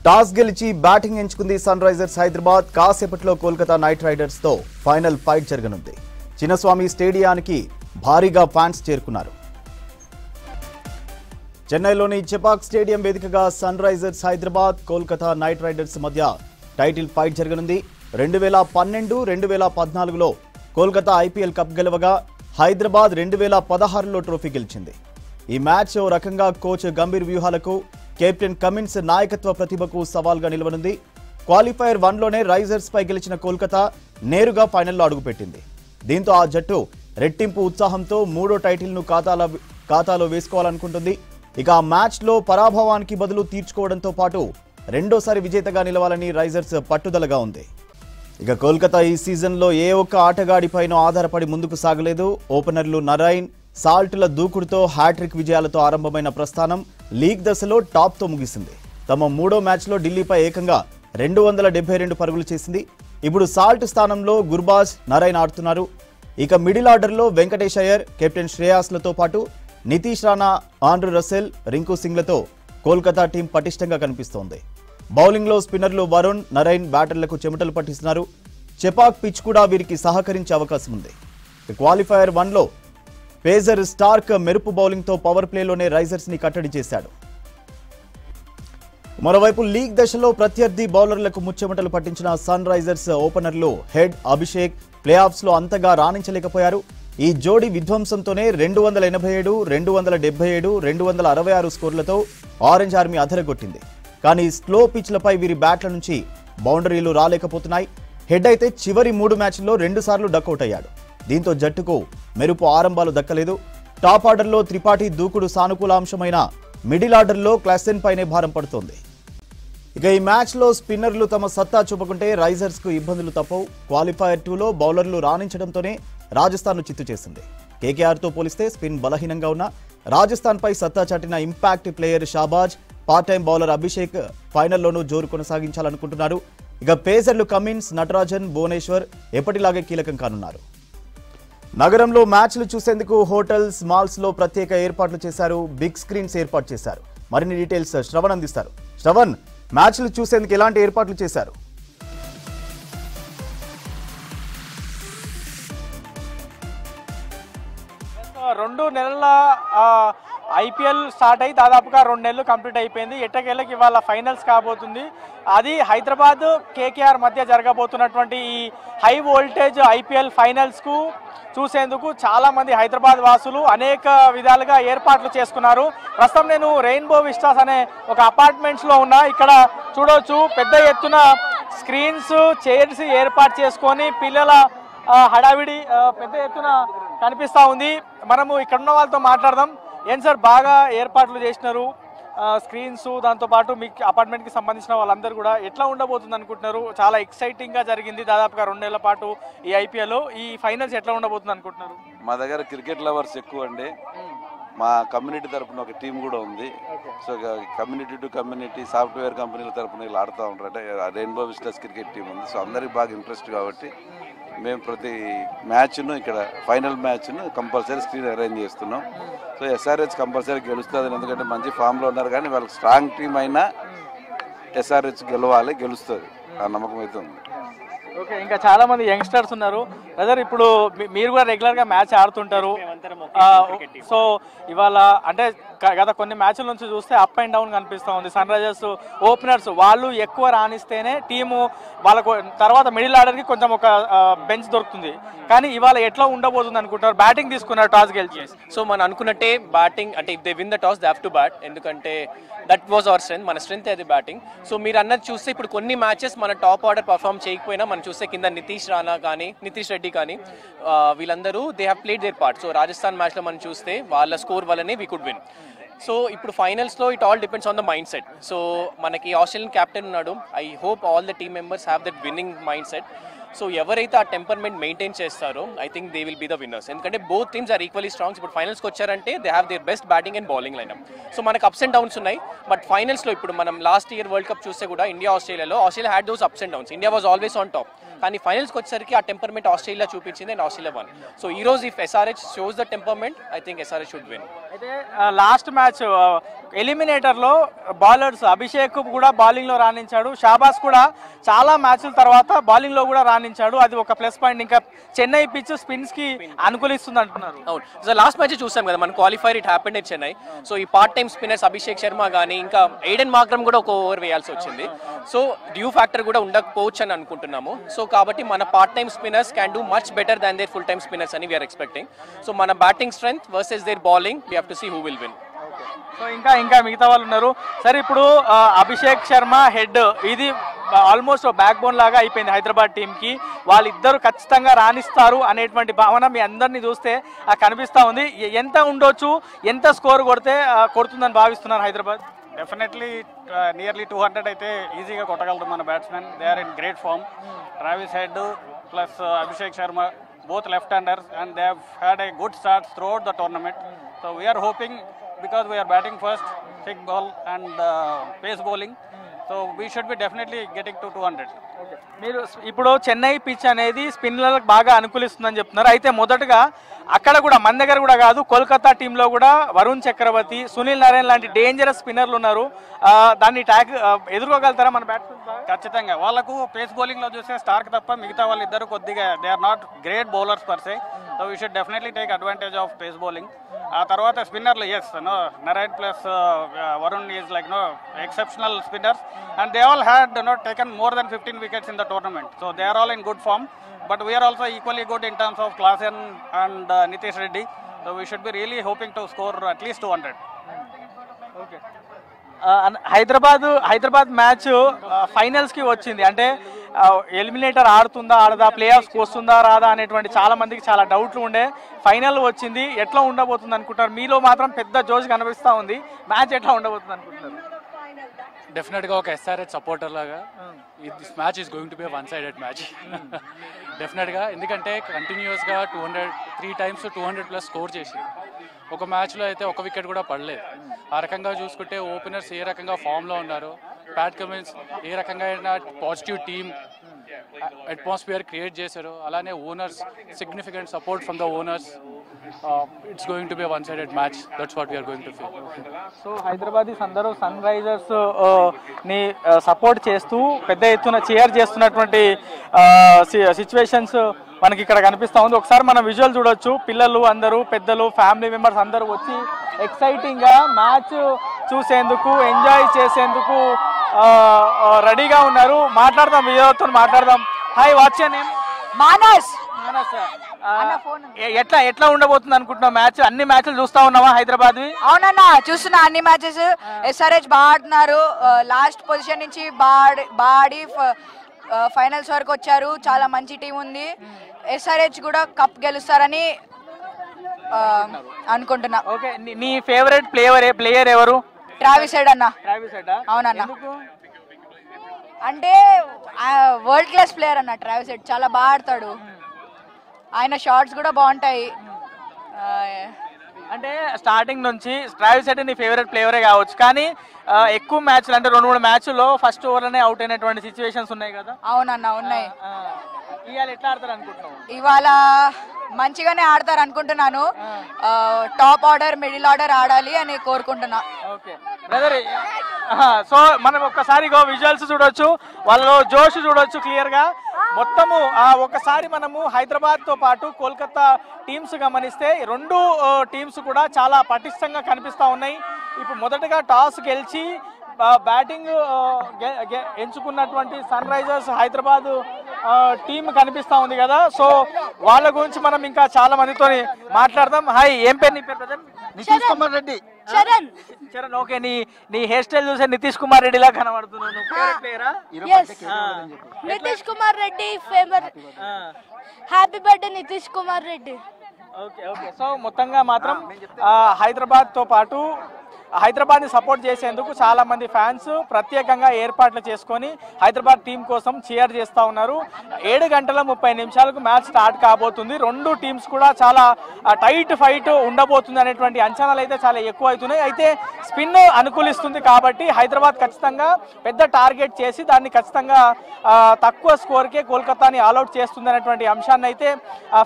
Toss గెలిచి batting ఎంచుకుంది sun Risers Hyderabad. కాసేపట్లో కోల్కతా నైట్ రైడర్స్ తో ఫైనల్ ఫైట్ జరగనుంది. చిన్నస్వామి స్టేడియానికి భారీగా ఫ్యాన్స్ చేరుకున్నారు. చెన్నైలోని చెపాక్ స్టేడియం వేదికగా Sunrisers Hyderabad Kolkata Knight Riders మధ్య టైటిల్ ఫైట్ జరగనుంది. 2012, 2014లో కోల్కతా ఐపీఎల్ కప్ గెలవగా హైదరాబాద్ 2016లో ట్రోఫీ గెలిచింది. ఈ మ్యాచ్ ఓ రకంగా కోచ్ గంభీర్ వ్యూహాలకు, కెప్టెన్ కమిన్స్ నాయకత్వ ప్రతిభకు సవాల్గా నిలవనుంది. క్వాలిఫైయర్ 1లోనే రైజర్స్ పై గెలిచిన కోల్కతా నేరుగా ఫైనల్లో అడుగుపెట్టింది. దీంతో ఆ జట్టు రెట్టింపు ఉత్సాహంతో మూడో టైటిల్ను ఖాతాలో వేసుకోవాలనుకుంటుంది. ఇక ఆ మ్యాచ్లో పరాభవానికి బదులు తీర్చుకోవడంతో పాటు రెండోసారి విజేతగా నిలవాలని రైజర్స్ పట్టుదలగా ఉంది. ఇక కోల్కతా ఈ సీజన్లో ఏ ఒక్క ఆటగాడిపైనో ఆధారపడి ముందుకు సాగలేదు. ఓపెనర్లు నరైన్, సాల్ట్ల దూకుడుతో హ్యాట్రిక్ విజయాలతో ఆరంభమైన ప్రస్థానం లీగ్ దశలో టాప్తో ముగిసింది. తమ మూడో మ్యాచ్లో ఢిల్లీపై ఏకంగా 272 పరుగులు చేసింది. ఇప్పుడు సాల్ట్ స్థానంలో గుర్బాజ్, నరైన్ ఆడుతున్నారు. ఇక మిడిల్ ఆర్డర్లో వెంకటేష్ అయ్యర్, కెప్టెన్ శ్రేయాస్లతో పాటు నితీష్ రాణా, ఆండ్రూ రసెల్, రింకు సింగ్లతో కోల్కతా టీం పటిష్టంగా కనిపిస్తోంది. బౌలింగ్లో స్పిన్నర్లు వరుణ్, నరైన్ బ్యాటర్లకు చెమటలు పట్టిస్తున్నారు. చెపాక్ పిచ్ కూడా వీరికి సహకరించే అవకాశం ఉంది. క్వాలిఫైయర్ 1లో పేసర్ స్టార్క్ మెరుపు బౌలింగ్తో పవర్ ప్లేలోనే రైజర్స్ ని కట్టడి చేశాడు. మరోవైపు లీగ్ దశలో ప్రత్యర్థి బౌలర్లకు ముచ్చెమటలు పట్టించిన సన్ రైజర్స్ ఓపెనర్లు హెడ్, అభిషేక్ ప్లే ఆఫ్స్ లో అంతగా రాణించలేకపోయారు. ఈ జోడీ విధ్వంసంతోనే 287, 277, 266 స్కోర్లతో ఆరెంజ్ ఆర్మీ అదరగొట్టింది. కానీ స్లో పిచ్లపై వీరి బ్యాట్ల నుంచి బౌండరీలు రాలేకపోతున్నాయి. హెడ్ అయితే చివరి 3 మ్యాచ్ల్లో 2 సార్లు డకౌట్ అయ్యాడు. దీంతో జట్టుకు మెరుపు ఆరంభాలు దక్కలేదు. టాప్ ఆర్డర్లో త్రిపాఠి దూకుడు సానుకూలాంశమైన మిడిల్ ఆర్డర్లో క్లాసెన్ పైనే భారం పడుతోంది. ఇక ఈ మ్యాచ్లో స్పిన్నర్లు తమ సత్తా చూపకుంటే రైజర్స్కు ఇబ్బందులు తప్పవు. క్వాలిఫైయర్ 2లో బౌలర్లు రాణించడంతోనే రాజస్థాన్ను చిత్తు చేసింది. కేకేఆర్తో పోలిస్తే స్పిన్ బలహీనంగా ఉన్న రాజస్థాన్పై సత్తా చాటిన impact player Shahbaz, part time bowler Abhishek ఫైనల్లోనూ జోరు కొనసాగించాలనుకుంటున్నారు. ఇక పేసర్లు కమిన్స్, నటరాజన్, భువనేశ్వర్ ఎప్పటిలాగే కీలకం కానున్నారు. నగరంలో మ్యాచ్లు చూసేందుకు హోటల్స్, మాల్స్ లో ప్రత్యేక ఏర్పాట్లు చేశారు. బిగ్ స్క్రీన్స్ ఏర్పాటు చేశారు. మరిన్ని డీటెయిల్స్ శ్రవణ్ అందిస్తారు. శ్రవణ్, మ్యాచ్లు చూసేందుకు ఎలాంటి ఏర్పాట్లు చేశారు? రెండు నెలల ఐపీఎల్ స్టార్ట్ అయ్యి దాదాపుగా 2 నెలలు కంప్లీట్ అయిపోయింది. ఎట్టకేళ్ళకి ఇవాళ ఫైనల్స్ కాబోతుంది. అది హైదరాబాద్, కేకేఆర్ మధ్య జరగబోతున్నటువంటి ఈ హై వోల్టేజ్ ఐపీఎల్ ఫైనల్స్కు చూసేందుకు చాలామంది హైదరాబాద్ వాసులు అనేక విధాలుగా ఏర్పాట్లు చేసుకున్నారు. ప్రస్తుతం నేను రెయిన్బో విస్టాస్ అనే ఒక అపార్ట్మెంట్స్లో ఉన్నా. ఇక్కడ చూడవచ్చు పెద్ద ఎత్తున స్క్రీన్స్, చైర్స్ ఏర్పాటు చేసుకొని పిల్లల హడావిడి పెద్ద ఎత్తున కనిపిస్తూ ఉంది. మనము ఇక్కడ ఉన్న వాళ్ళతో మాట్లాడదాం. ఏం సార్, బాగా ఏర్పాట్లు చేసినారు స్క్రీన్స్, దాంతోపాటు మీకు అపార్ట్మెంట్కి సంబంధించిన వాళ్ళందరూ కూడా ఎట్లా ఉండబోతుంది అనుకుంటున్నారు? చాలా ఎక్సైటింగ్గా జరిగింది దాదాపుగా 2 నెలల పాటు ఈ ఐపీఎల్. ఈ ఫైనల్స్ ఎట్లా ఉండబోతుంది అనుకుంటున్నారు? మా దగ్గర క్రికెట్ లవర్స్ ఎక్కువ అండి. మా కమ్యూనిటీ తరఫున ఒక టీం కూడా ఉంది. So community to community software కంపెనీల తరఫున ఇలా ఆడుతూ ఉంటారు. అంటే రెయిన్బో విస్టాస్ క్రికెట్ టీం ఉంది. సో అందరికి బాగా ఇంట్రెస్ట్ కాబట్టి మేము ప్రతి మ్యాచ్ను, ఇక్కడ ఫైనల్ మ్యాచ్ను కంపల్సరీ స్క్రీన్ అరేంజ్ చేస్తున్నాం. సో ఎస్ఆర్హెచ్ కంపల్సరీ గెలుస్తుంది. ఎందుకంటే మంచి ఫామ్లో ఉన్నారు. కానీ వాళ్ళకి స్ట్రాంగ్ టీం అయినా ఎస్ఆర్హెచ్ గెలుస్తుంది. ఆ నమ్మకం అయితే ఉంది. ఓకే, ఇంకా చాలా మంది యంగ్స్టర్స్ ఉన్నారు. బ్రదర్, ఇప్పుడు మీరు కూడా రెగ్యులర్గా మ్యాచ్ ఆడుతుంటారు. సో ఇవాళ అంటే గత కొన్ని మ్యాచ్ల నుంచి చూస్తే అప్ అండ్ డౌన్ కనిపిస్తూ ఉంది. సన్ రైజర్స్ ఓపెనర్స్ వాళ్ళు ఎక్కువ రాణిస్తేనే టీము వాళ్ళకు తర్వాత మిడిల్ ఆర్డర్కి కొంచెం ఒక బెంచ్ దొరుకుతుంది. కానీ ఇవాళ ఎట్లా ఉండబోతుంది అనుకుంటారు? బ్యాటింగ్ తీసుకున్నారు టాస్ గెలిచి. సో మనం అనుకున్నట్టే బ్యాటింగ్ అంటే if they win the toss they have to bat. ఎందుకంటే దట్ వాజ్ అవర్ స్ట్రెంత్. మన స్ట్రెంత్ అది బ్యాటింగ్. సో మీరు అన్నది చూస్తే ఇప్పుడు కొన్ని మ్యాచెస్ మన టాప్ ఆర్డర్ పర్ఫామ్ చేయకపోయినా మనం చూస్తే కింద నితీష్ రాణా కానీ, నితీష్ రెడ్డి కానీ వీళ్ళందరూ they have played their part. So Rajasthan మ్యాచ్లో మనం చూస్తే వాళ్ళ స్కోర్ వల్లనే వీ కుడ్ విన్. సో ఇప్పుడు ఫైనల్స్లో it all depends on the mind set. So మనకి ఆస్ట్రేలియన్ క్యాప్టెన్ ఉన్నాడు. I hope all the team members have that winning mind set. So ఎవరైతే ఆ టెంపర్మెంట్ మెయింటైన్ చేస్తారో I think they will be the winners. ఎందుకంటే both teams are equally strongs. ఇప్పుడు ఫైనల్స్కి వచ్చారంటే they have their best batting and bowling lineup. So మనకు ups and downs ఉన్నాయి. But ఫైనల్స్లో ఇప్పుడు మనం లాస్ట్ ఇయర్ వరల్డ్ కప్ చూస్తే కూడా India Australia had those apps and downs. India was always on top. కానీ ఫైనల్స్కి వచ్చేసరికి ఆ టెంపర్మెంట్ ఆస్ట్రేలియా చూపించింది అండ్ ఆస్ట్రేలియా వన్. సో ఈ రోజు if SRH shows the temperament I think SRH should win. అయితే last match ఎలిమినేటర్లో bowlers Abhishek కూడా బౌలింగ్లో రాణించాడు, షాబాజ్ కూడా చాలా మ్యాచ్ల తర్వాత బౌలింగ్లో కూడా రాణించాడు. అది ఒక ప్లస్ పాయింట్. ఇంకా చెన్నై పిచ్ స్పిన్స్కి అనుకూలిస్తుంది అంటున్నారు. అవును, సో లాస్ట్ మ్యాచ్ చూసాం కదా మన qualifier, it happened in Chennai. So ఈ part time spinners Abhishek Sharma కానీ ఇంకా ఎయిడెన్ మార్క్రమ్ కూడా ఒక ఓవర్ వేయాల్సి వచ్చింది. సో డ్యూ ఫ్యాక్టర్ కూడా ఉండకపోవచ్చు అని అనుకుంటున్నాము. సో కాబట్టి మన part time spinners can do much better than their full time spinners అని వీఆర్ ఎక్స్పెక్టింగ్. సో మన batting strength versus their bowling we have to see who will win. So ఇంకా మిగతా వాళ్ళు ఉన్నారు. సరే, ఇప్పుడు అభిషేక్ శర్మ హెడ్ ఇది ఆల్మోస్ట్ బ్యాక్ బోన్ లాగా అయిపోయింది హైదరాబాద్ టీంకి. వాళ్ళిద్దరు ఖచ్చితంగా రాణిస్తారు అనేటువంటి భావన మీ అందరినీ చూస్తే కనిపిస్తూ ఉంది. ఎంత ఉండొచ్చు, ఎంత స్కోర్ కొడుతుందని భావిస్తున్నారు హైదరాబాద్? డెఫినెట్లీ నియర్లీ 200 అయితే ఈజీగా కొట్టగలరు మన batsmen. They are in great form. Travis Head plus Abhishek Sharma both left-handers, and they have had a good start throughout the tournament. So we are hoping, because we are batting first, thick ball and pace bowling, so we should be definitely getting to 200. మీరు ఇప్పుడు Chennai pitch అనేది స్పిన్నర్లకు బాగా అనుకూలిస్తుందని చెప్తున్నారు. అయితే మొదటగా అక్కడ కూడా మన దగ్గర కూడా కాదు, కోల్కతా టీంలో కూడా వరుణ్ చక్రవర్తి, సునీల్ నారాయణ లాంటి డేంజరస్ స్పిన్నర్లు ఉన్నారు. దాన్ని ఎదుర్కోగలుగుతారా మన బ్యాట్స్మెన్? ఖచ్చితంగా. వాళ్ళకు పేస్ బౌలింగ్లో చూస్తే స్టార్క్ తప్ప మిగతా వాళ్ళు ఇద్దరు కొద్దిగా they are not great bowlers per se. So we should definitely take advantage of pace bowling. ఆ తర్వాత స్పిన్నర్లు S Narayan plus Varun is like exceptional spinners, and they all had taken more than 15 wickets in the tournament. So they are all in good form, but we are also equally good in terms of Klaasen and Nitish Reddy. So we should be really hoping to score at least 200. Okay. Hyderabad match ఫైనల్స్కి వచ్చింది. అంటే eliminator ఆడుతుందా ఆడదా, play ఆఫ్స్కి వస్తుందా రాదా అనేటువంటి చాలా మందికి చాలా డౌట్లు ఉండే. ఫైనల్ వచ్చింది. ఎట్లా ఉండబోతుంది అనుకుంటారు? మీలో మాత్రం పెద్ద జోష్ కనిపిస్తూ ఉంది. మ్యాచ్ ఎట్లా ఉండబోతుంది అనుకుంటున్నారు? డెఫినెట్గా ఒక ఎస్ఆర్హెచ్ సపోర్టర్ లాగా this match is going to be 1-sided match డెఫినెట్గా. ఎందుకంటే కంటిన్యూస్గా 3 times 200+ స్కోర్ చేసి ఒక మ్యాచ్లో అయితే ఒక వికెట్ కూడా పడలేదు. ఆ రకంగా చూసుకుంటే ఓపెనర్స్ ఏ రకంగా ఫామ్లో ఉన్నారు, ప్యాట్ కమిన్స్ ఏ రకంగా పాజిటివ్ టీమ్ అట్మాస్ఫియర్ క్రియేట్ చేశారు, అలానే owners significant support from the owners. It's going to be 1-sided match. That's what we are going to feel. So Hyderabadis అందరూ సన్ రైజర్స్ ని సపోర్ట్ చేస్తూ పెద్ద ఎత్తున చీర్ చేస్తున్నటువంటి సిచ్యువేషన్స్ మనకి ఇక్కడ కనిపిస్తూ ఉంది. ఒకసారి మనం విజువల్ చూడొచ్చు. పిల్లలు అందరూ, పెద్దలు, ఫ్యామిలీ మెంబర్స్ అందరూ వచ్చి ఎక్సైటింగ్గా మ్యాచ్ చూసేందుకు, ఎంజాయ్ చేసేందుకు రెడీగా ఉన్నారు. మాట్లాడదాం, విజయతో మాట్లాడదాం. Hi, what's your name? Manas. ఎట్లా ఉండబోతుంది అనుకుంటున్నావు మ్యాచ్? అన్ని మ్యాచ్లు చూస్తా ఉన్నావా హైదరాబాద్? అవునన్నా, చూస్తున్నా అన్ని మ్యాచెస్. ఎస్ఆర్హెచ్ బాగా ఆడుతున్నారు. లాస్ట్ పొజిషన్ నుంచి బాడి ఫైనల్స్ వరకు వచ్చారు. చాలా మంచి టీం ఉంది. ఎస్ఆర్హెచ్ కూడా కప్ గెలుస్తారని అనుకుంటున్నా. ఓకే, నీ ఫేవరెట్ ప్లేయర్ ఎవరు? ట్రావిస్ హెడ్ అన్న. అవునన్నా, అంటే వరల్డ్ క్లాస్ ప్లేయర్ అన్న ట్రావిస్ హెడ్. చాలా బాగా ఆడతాడు. ఆయన షాట్స్ కూడా బాగుంటాయి. అంటే స్టార్టింగ్ నుంచి ట్రావిస్ హెడ్ నీ ఫేవరెట్ ప్లేయరే కావచ్చు, కానీ ఎక్కువ మ్యాచ్లు అంటే 2-3 మ్యాచ్ల్లో ఫస్ట్ ఓవర్లోనే అవుట్ అయినటువంటి సిచ్యువేషన్స్ ఉన్నాయి కదా? అవునన్నా, ఉన్నాయి. ఇవాళ ఎట్లా ఆడతారు అనుకుంటున్నావు? ఇవాళ మంచిగానే ఆడతారు అనుకుంటున్నాను. టాప్ ఆర్డర్, మిడిల్ ఆర్డర్ ఆడాలి అని కోరుకుంటున్నా. ఓకే బ్రదర్, సో మనం ఒక్కసారి విజువల్స్ చూడొచ్చు, వాళ్ళలో జోష్ చూడొచ్చు క్లియర్ గా. మొత్తము ఒకసారి మనము హైదరాబాద్ తో పాటు కోల్కతా టీమ్స్ గమనిస్తే 2 టీమ్స్ కూడా చాలా పటిష్టంగా కనిపిస్తూ ఉన్నాయి. ఇప్పుడు మొదటగా టాస్ గెలిచి బ్యాటింగ్ ఎంచుకున్నటువంటి సన్ రైజర్స్ హైదరాబాద్ టీం కనిపిస్తూ ఉంది కదా. సో వాళ్ళ గురించి మనం ఇంకా చాలా మందితో మాట్లాడదాం. హాయ్, ఏం పేరు నీ పేరు బ్రదర్? నితీష్ కుమార్ రెడ్డి. చరణ్. ఓకే, నీ హెయిర్ స్టైల్ చూసే నితీష్ కుమార్ రెడ్డి లా కనబడుతున్నావు. Nitish Kumar Reddy favour. Happy birthday Nitish Kumar Reddy. Okay. So మొత్తంగా మాత్రం హైదరాబాద్ తో పాటు హైదరాబాద్ని సపోర్ట్ చేసేందుకు చాలా మంది ఫ్యాన్స్ ప్రత్యేకంగా ఏర్పాట్లు చేసుకొని హైదరాబాద్ టీం కోసం చీర్ చేస్తూ ఉన్నారు. 7:30 మ్యాచ్ స్టార్ట్ కాబోతుంది. 2 టీమ్స్ కూడా చాలా టైట్ ఫైట్ ఉండబోతుంది అనేటువంటి అంచనాలు అయితే చాలా ఎక్కువ అవుతున్నాయి. అయితే స్పిన్ అనుకూలిస్తుంది కాబట్టి హైదరాబాద్ ఖచ్చితంగా పెద్ద టార్గెట్ చేసి దాన్ని ఖచ్చితంగా తక్కువ స్కోర్కే కోల్కతాని ఆల్అౌట్ చేస్తుంది అనేటువంటి అంశాన్ని అయితే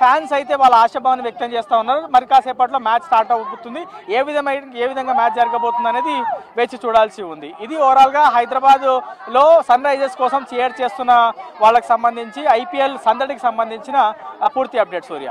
ఫ్యాన్స్ అయితే వాళ్ళ ఆశాభావాన్ని వ్యక్తం చేస్తూ ఉన్నారు. మరి కాసేపట్లో మ్యాచ్ స్టార్ట్ అవుతుంది. ఏ విధంగా మ్యాచ్ మ్యాచ్ జరగబోతుంది అనేది వేచి చూడాల్సి ఉంది. ఇది ఓవరాల్గా హైదరాబాద్లో సన్ రైజర్స్ కోసం చీర్ చేస్తున్న వాళ్ళకి సంబంధించి IPL సందడికి సంబంధించిన పూర్తి అప్డేట్. సూర్య.